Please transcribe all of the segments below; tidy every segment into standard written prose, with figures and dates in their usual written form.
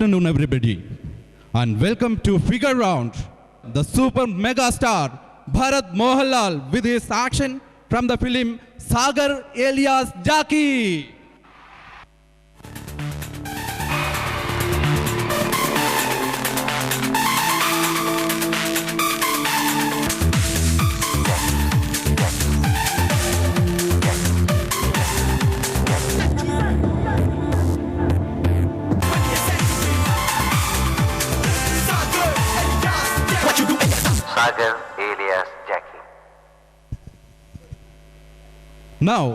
afternoon, everybody, and welcome to Figure Round. The super mega star Bharat Mohanlal with his action from the film Sagar alias Jackie. Sagar alias Jackie. Now,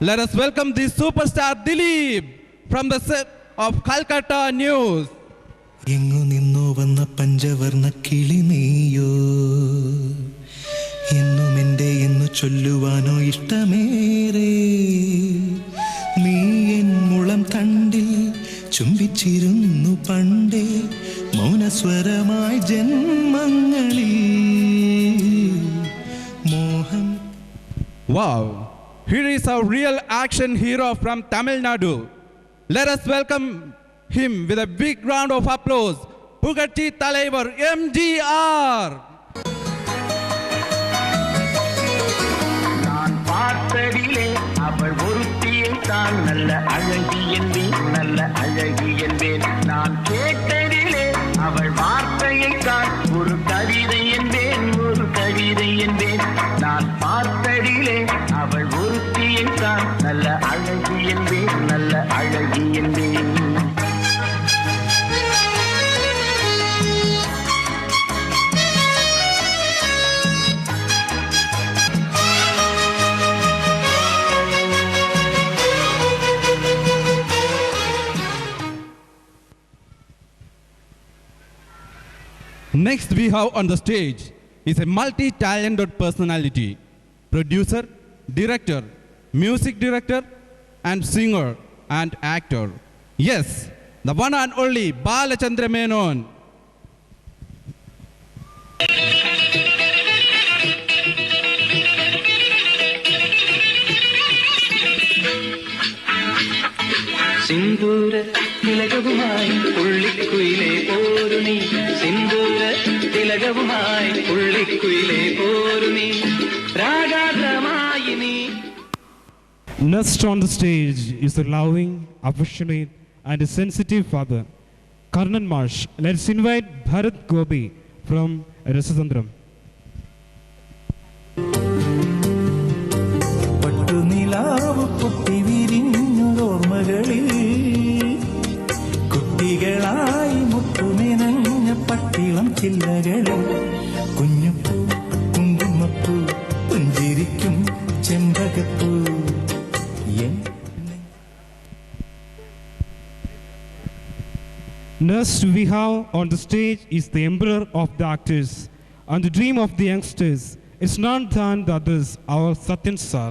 let us welcome the superstar Dilip from the set of Calcutta News. എങ്ങു നിന്നോ വന്ന പഞ്ചവർണ്ണ കിളി നീയോ, എന്നും എൻ്റെ എന്നു ചൊല്ലുവാനോ ഇഷ്ടമേറെ. നീ N മുളം തണ്ടിൽ ചുംബിച്ചിരുന്നു പണ്ടേ, മൗനസ്വരമായി ജന്മങ്ങളിൽ മോഹം Wow, here is a real action hero from Tamil Nadu. Let us welcome him with a big round of applause. Pugatti Talaivar MGR. நான் பார்த்ததிலே அவள் ஒருத்தியை தான் நல்ல அழகி என்பேன், நல்ல அழகி என்பேன். நான் கேட்டதிலே அவள் வார்த்தையை தான் ஒரு கவிதை என்பேன், ஒரு கவிதை என்பேன். நான் பார்த்ததிலே அவள் ஒருத்தியை தான் நல்ல அழகி என்பேன், நல்ல அழகி என்பேன். Next we have on the stage is a multi-talented personality, producer, director, music director, and singer and actor. Yes, the one and only Balachandra Menon. സിന്ദൂര തിലകവുമായി പുള്ളിക്കുയിലേ പോരുണി, സിന്ദൂര തിലകവുമായി പുള്ളിക്കുയിലേ പോരുണി, രാഗാദ്രമായി നീ. Next on the stage is a loving, affectionate, and a sensitive father, Karnan Marsh. Let's invite Bharat Gobi from Rasasandram. പട്ടുനിലാവ് പൊട്ടി വിരിഞ്ഞോർമ്മകളിൽ കുട്ടികളായി മുട്ടുമെനഞ്ഞ പട്ടിളം ചില്ലകളിൽ കുഞ്ഞുപ്പൂ കുങ്കുമപ്പൂ പുഞ്ചിരിക്കും ചെമ്പകപ്പൂ. Next we have on the stage is the emperor of the actors and the dream of the youngsters. It's none than the others, our Satyan Sir.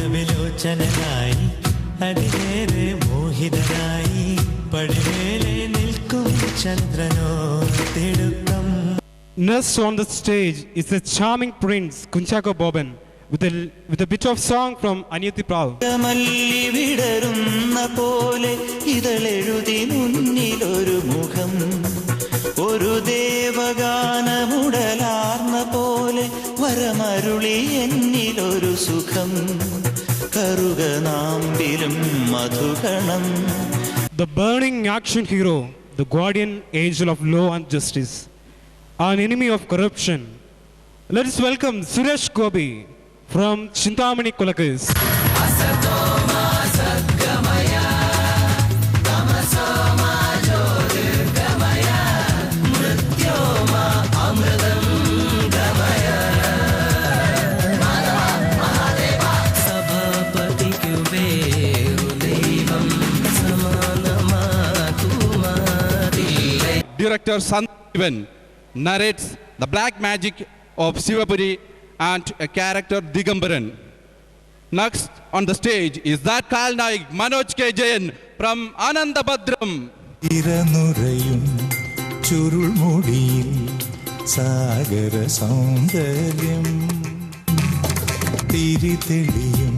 അനുരാഗവിലോചനായി അതിലേറെ മോഹിതനായി പടിമേലെ നിൽക്കും ചന്ദ്രനോ തിടുക്കം. Next on the stage is a charming prince, Kunchako Boban, with a bit of song from Aniyati Prao. മല്ലി വിടരുന്ന പോലെ ഇതളെഴുതി മുന്നിലൊരു മുഖം, ഒരു ദേവഗാനമുടലാർന്ന പോലെ വരമരുളി എന്നിലൊരു സുഖം, കറുകനാമ്പിലും മധുകണം. The burning action hero, the guardian angel of law and justice, an enemy of corruption. Let us welcome Suresh Gobi from Chintamani Kulakas. Director Sanjeevan narrates the black magic of Sivapuri and a character Digambaran. Next on the stage is that Kalnaik Manoj K. Jain from Anandabadram. ഇരനുറയും ചുരുൾമുടിയിൽ സാഗര സൗന്ദര്യം, തിരിതെളിയും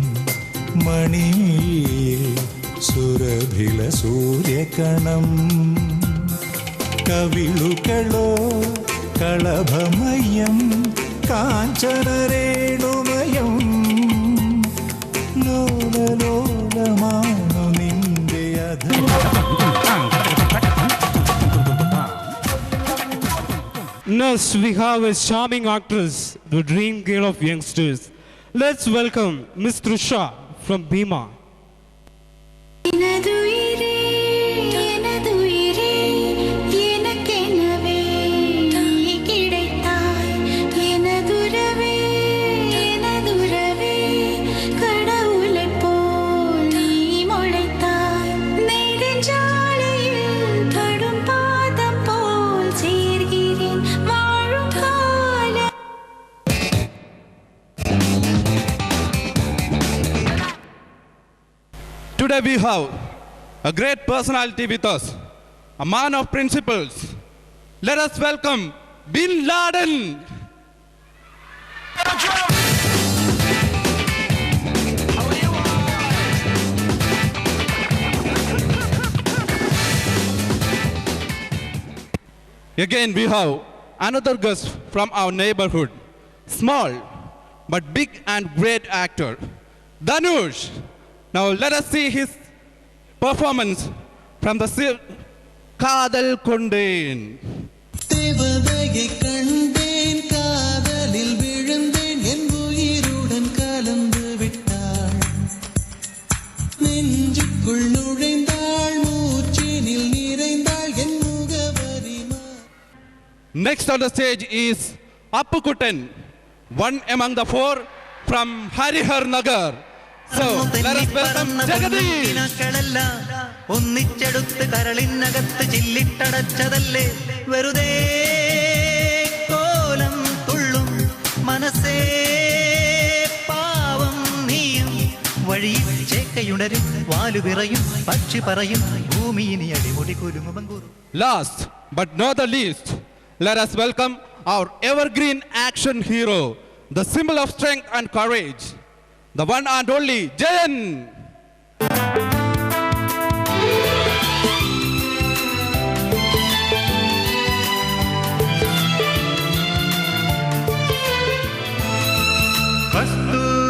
മണിയിൽ സുരഭില സൂര്യകണം, കവിളുകളോ കളഭമയം കാഞ്ചനരേണുമയം, ലോലലോലമാണു നിന്റെ Next we have a charming actress, the dream girl of youngsters. Let's welcome Miss Trisha from Bhima. எனதுயிரே எனதுயிரே எனக்கெனவே நீ கிடைத்தாய், எனதுறவே எனதுறவே கடவுளைப் போல் நீ முளைத்தாய், நெடுஞ்சாலையில் படும் பாதம் போல் சேர்கிறேன் வாழும் காலம். Today we have a great personality with us, a man of principles. Let us welcome Bin Laden. Again we have another guest from our neighborhood, small but big and great actor, Dhanush. Now let us see his performance from the Kadal Kondeen. தேவதையை கண்டேன் காதலில் விழுந்தேன் என் உயிருடன் கலந்து விட்டாள் நெஞ்சுக்குள் நுழைந்தாள் மூச்சினில் நிறைந்தாள் என் முகவரி Next on the stage is Appukutten, one among the four from Harihar Nagar. So let us welcome Jagadish. ഒന്നിച്ചെടുത്ത് കരളിനകത്ത് ചില്ലിട്ടടച്ചതല്ലേ വെറുതെ കോലം തുള്ളും മനസ്സേ പാവം നീയും വഴിയിൽ ചേക്കയുണരും വാലു വിറയും പക്ഷി പറയും ഭൂമി ഇനി അടിമുടി കുലുങ്ങുമങ്കൂറും. Last but not the least, let us welcome our evergreen action hero, the symbol of strength and courage, the one and only Jayan.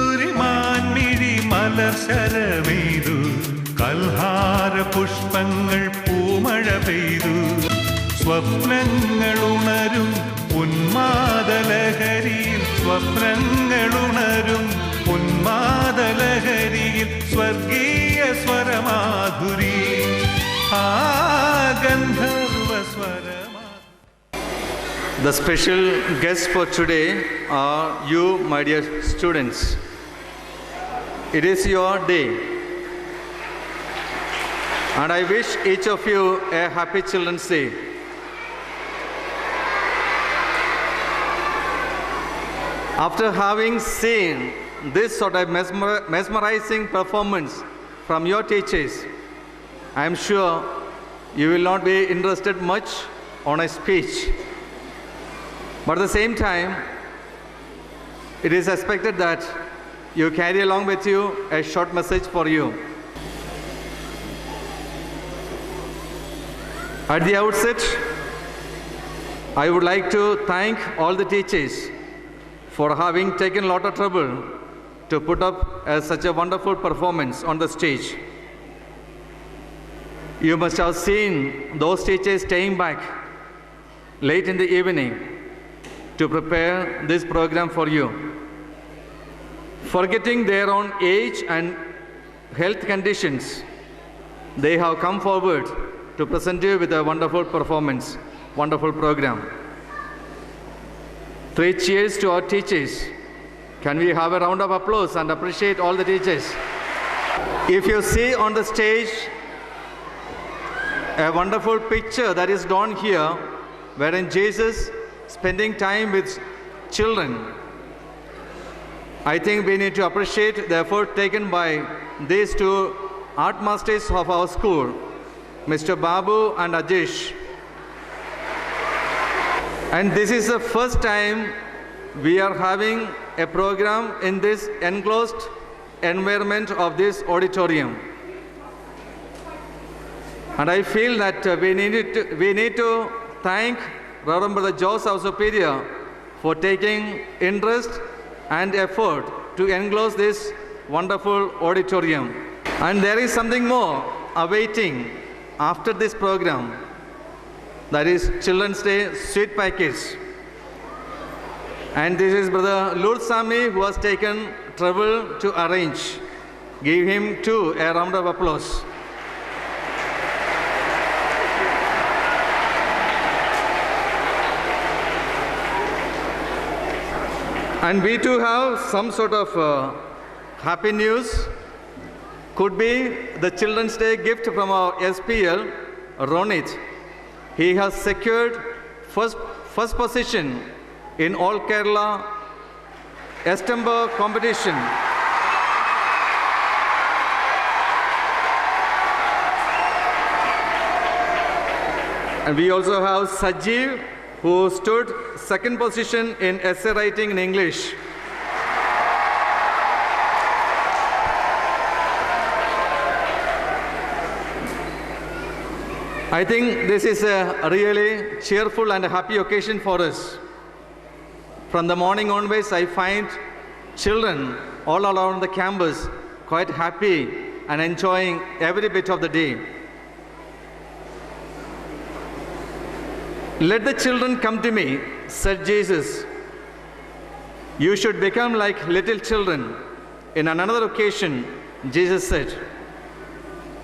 കസ്തൂരിമാൻമിഴി മലർശരമെയ്തു കൽഹാര പുഷ്പങ്ങൾ പൂമഴ പെയ്തു സ്വപ്നങ്ങളുണരും ഉന്മാദലഹരിയിൽ സ്വപ്നങ്ങളുണരും ഉന്മാദലഹരിയിൽ സ്വർഗീയ സ്വരമാധുരി ആ ഗന്ധർവ സ്വരമാ. The special guests for today are you, my dear students. It is your day, and I wish each of you a happy Children's Day. After having seen this sort of mesmerizing performance from your teachers, I am sure you will not be interested much on a speech. But at the same time, it is expected that you carry along with you a short message for you. At the outset, I would like to thank all the teachers for having taken a lot of trouble to put up such a wonderful performance on the stage. You must have seen those teachers staying back late in the evening to prepare this program for you. Forgetting their own age and health conditions, they have come forward to present you with a wonderful performance, wonderful program. 3 cheers to our teachers. Can we have a round of applause and appreciate all the teachers? If you see on the stage a wonderful picture that is drawn here, wherein Jesus spending time with children, I think we need to appreciate the effort taken by these 2 art masters of our school, Mr. Babu and Ajish. And this is the first time we are having a program in this enclosed environment of this auditorium. And I feel that we need to thank Reverend Brother Jose, our superior, for taking interest and effort to enclose this wonderful auditorium. And there is something more awaiting after this program. That is Children's Day sweet package. And this is Brother Lursami who has taken trouble to arrange. Give him too a round of applause. And we too have some sort of happy news. Could be the Children's Day gift from our SPL, Ronit. He has secured first position in All Kerala Estember competition. And we also have Sajeev, who stood second position in essay writing in English. I think this is a really cheerful and happy occasion for us. From the morning onwards, I find children all around the campus quite happy and enjoying every bit of the day. Let the children come to me, said Jesus. You should become like little children. In another occasion, Jesus said,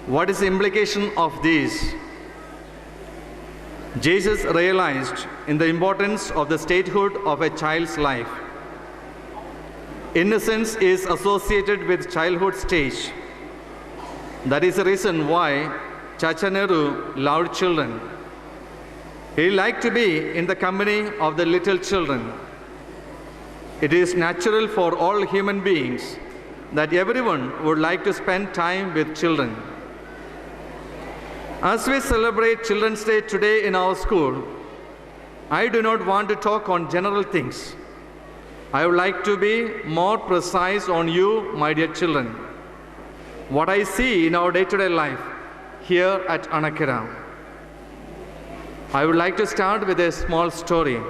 what is the implication of these? Jesus realized in the importance of the statehood of a child's life. Innocence is associated with childhood stage. That is the reason why Chacha Nehru loved children. He liked to be in the company of the little children. It is natural for all human beings that everyone would like to spend time with children. As we celebrate Children's Day today in our school, I do not want to talk on general things. I would like to be more precise on you, my dear children. What I see in our day-to-day life here at Anakkara. I would like to start with a small story.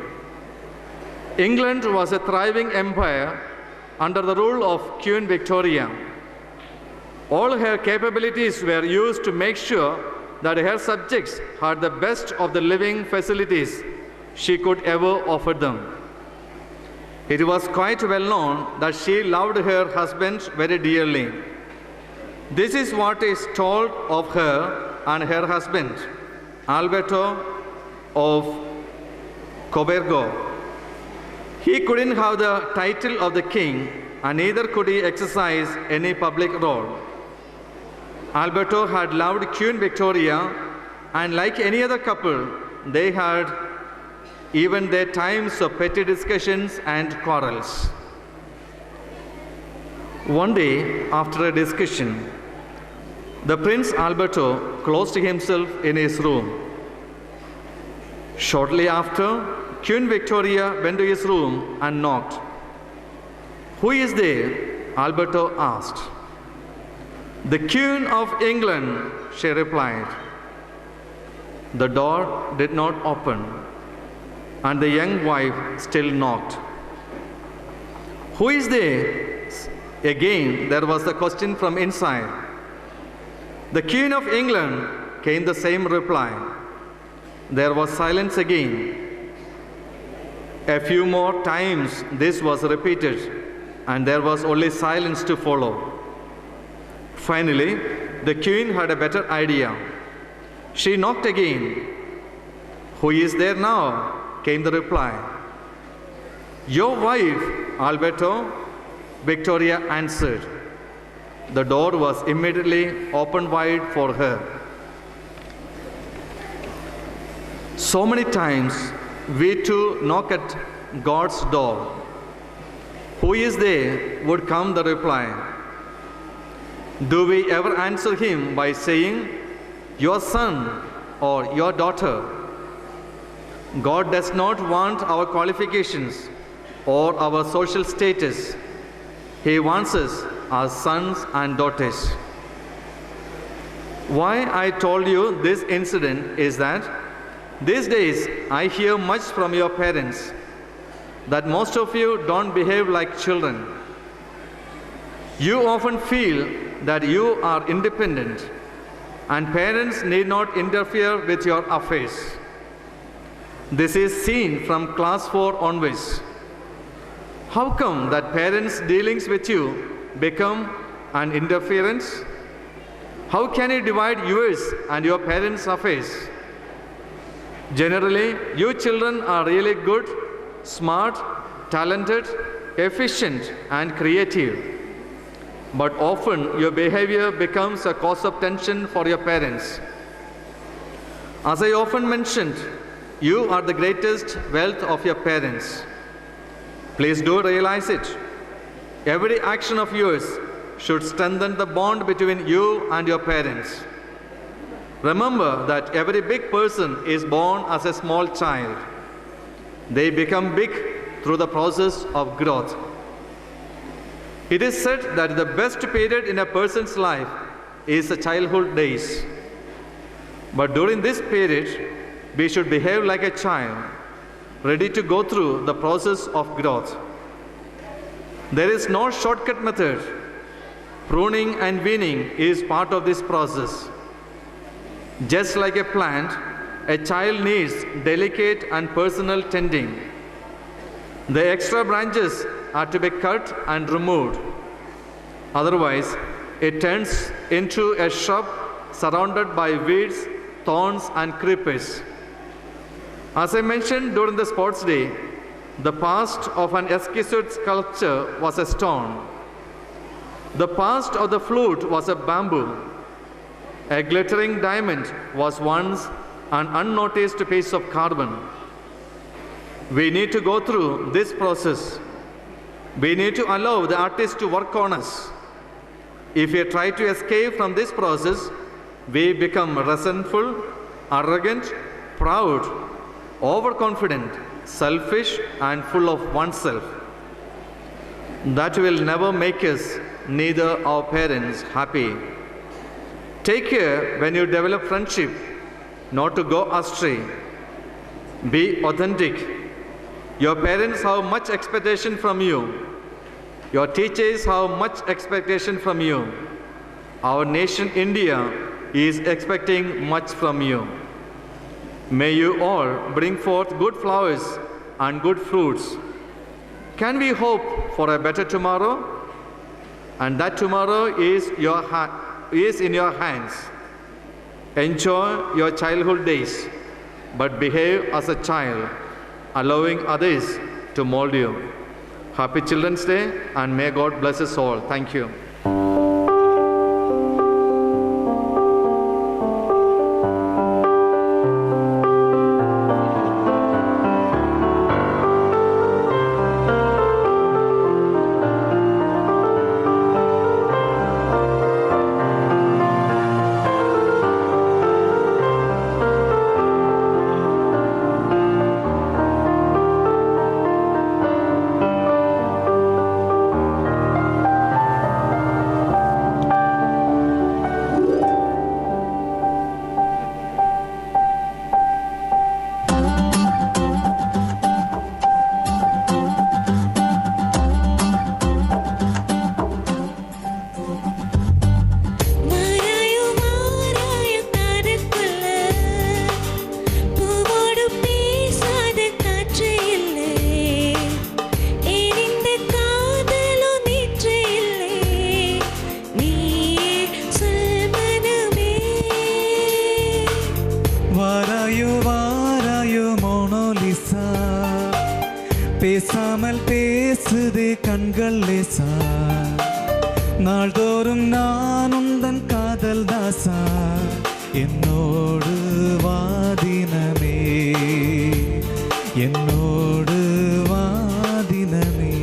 England was a thriving empire under the rule of Queen Victoria. All her capabilities were used to make sure that her subjects had the best of the living facilities she could ever offer them. It was quite well known that she loved her husband very dearly. This is what is told of her and her husband, Alberto of Coburgo. He couldn't have the title of the king, and neither could he exercise any public role. Alberto had loved Queen Victoria, and like any other couple, they had even their times of petty discussions and quarrels. One day, after a discussion, the Prince Alberto closed himself in his room. Shortly after, Queen Victoria went to his room and knocked. Who is there? Alberto asked. The Queen of England, she replied. The door did not open, and the young wife still knocked. Who is there? Again, there was the question from inside. The Queen of England, came the same reply. There was silence again. A few more times this was repeated, and there was only silence to follow. Finally, the queen had a better idea. She knocked again. Who is there now? Came the reply. Your wife, Alberto, Victoria answered. The door was immediately opened wide for her. So many times we too knock at God's door. Who is there? Would come the reply. Do we ever answer him by saying, your son or your daughter? God does not want our qualifications or our social status. He wants us as sons and daughters. Why I told you this incident is that these days I hear much from your parents that most of you don't behave like children. You often feel that you are independent and parents need not interfere with your affairs. This is seen from class 4 onwards. How come that parents' dealings with you become an interference? How can you divide yours and your parents' affairs? Generally, you children are really good, smart, talented, efficient, and creative. But often your behavior becomes a cause of tension for your parents. As I often mentioned, you are the greatest wealth of your parents. Please do realize it. Every action of yours should strengthen the bond between you and your parents. Remember that every big person is born as a small child. They become big through the process of growth. It is said that the best period in a person's life is the childhood days. But during this period, we should behave like a child, ready to go through the process of growth. There is no shortcut method. Pruning and weaning is part of this process. Just like a plant, a child needs delicate and personal tending. The extra branches are to be cut and removed. Otherwise, it turns into a shrub surrounded by weeds, thorns, and creepers. As I mentioned during the sports day, the past of an exquisite sculpture was a stone. The past of the flute was a bamboo. A glittering diamond was once an unnoticed piece of carbon. We need to go through this process. We need to allow the artist to work on us. If we try to escape from this process, we become resentful, arrogant, proud, overconfident, selfish, and full of oneself. That will never make us, neither our parents, happy. Take care when you develop friendship, not to go astray. Be authentic. Your parents have much expectation from you. Your teachers have much expectation from you. Our nation, India, is expecting much from you. May you all bring forth good flowers and good fruits. Can we hope for a better tomorrow? And that tomorrow is in your hands. Enjoy your childhood days, but behave as a child, allowing others to mold you. Happy Children's Day, and may God bless us all. Thank you. பேசாமல் பேசுதே கண்கள் லேசா நாள்தோறும் நான் உந்தன் காதல் தாசா என்னோடு வாதினமே என்னோடு வாதினமே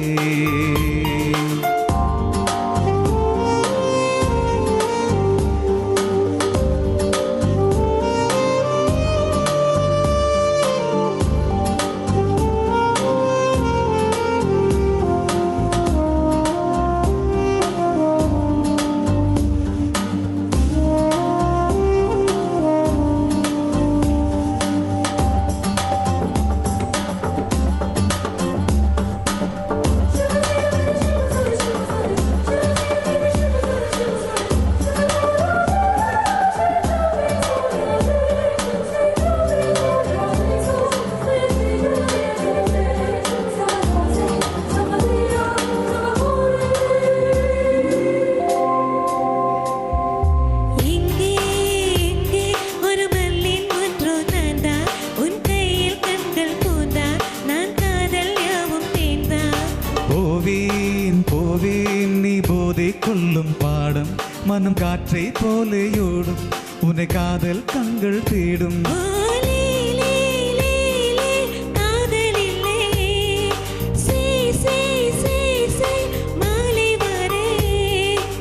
மனம் காற்றை போலேயோடும் உன்னை காதல் கண்கள் தேடும்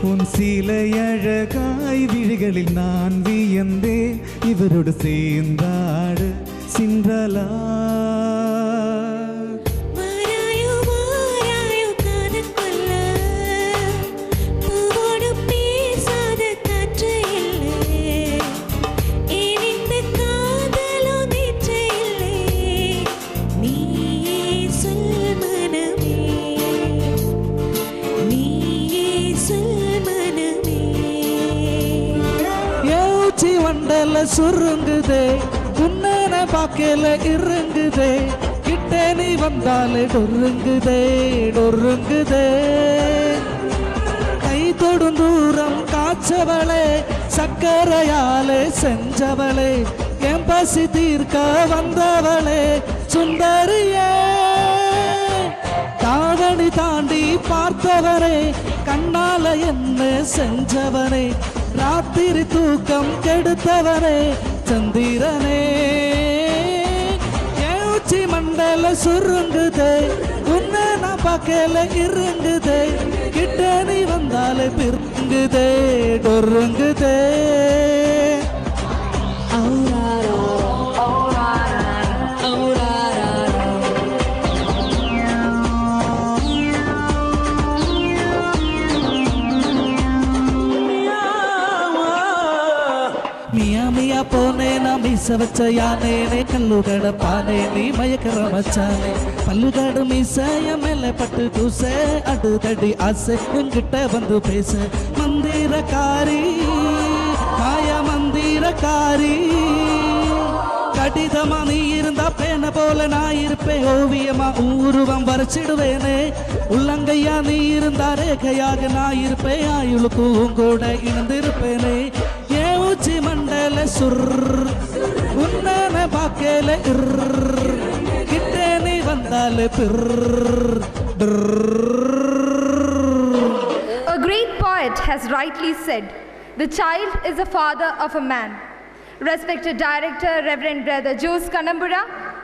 உன் சீலை அழகாய் தாய் விழிகளில் நான் வியந்தேன் இவரோடு சேர்ந்தாடு சின்றலா மாறாயோ மாறாயோ காதல் கொல்ல பூவோடு பேசாத காற்று இல்லை இனிந்த காதலோ நேற்று இல்லை நீயே சொல் மனமே நீயே சொல் மனமே ஏச்சி வண்டல சுருங்குதே உன்னன பாக்கல இறங்குதே கிட்ட நீ வந்தாலே டொருங்குதே டொருங்குதே கை தொடும் தூரம் காய்ச்சவளே சக்கரையாலே செஞ்சவளே என் பசி தீர்க்க வந்தவளே சுந்தரியே தாவணி தாண்டி பார்த்தவரே கண்ணால என்ன செஞ்சவரே ராத்திரி தூக்கம் கெடுத்தவரே சந்திரனே ஏச்சி மண்டல சுருங்குதே உன்னை நான் பார்க்கல இருங்குதே கிட்ட நீ வந்தாலே பிறங்குதே டொருங்குதே మియా మియా పోనే నా మీస వచ్చయానే కళ్ళు గడపానే నీ మయకర మச்சானே பல்லுகாடு மீசைய மேல பட்டு தூசை அடுதடி ஆசை என்கிட்ட வந்து பேச மந்திரக்காரி மாய மந்திரக்காரி கடிதமா நீ இருந்தா பேன போல நான் இருப்பேன் ஓவியமா உருவம் வரைச்சிடுவேனே உள்ளங்கையா நீ இருந்தா ரேகையாக நான் இருப்பேன் ஆயுளுக்கும் உங்கூட இணைந்திருப்பேனே ஏன் உச்சி மண்டல சுர் உன்னன பாக்கல கிட்ட நீ வந்தாலே A great poet has rightly said, "The child is the father of a man." Respected Director Reverend Brother Jose Kanambura,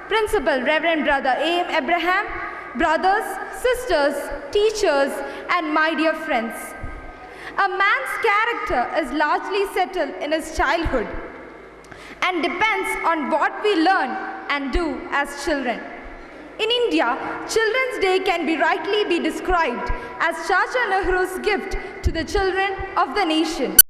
Principal Reverend Brother A.M. Abraham, brothers, sisters, teachers, and my dear friends. A man's character is largely settled in his childhood and depends on what we learn and do as children. In India, Children's Day can be rightly be described as Chacha Nehru's gift to the children of the nation.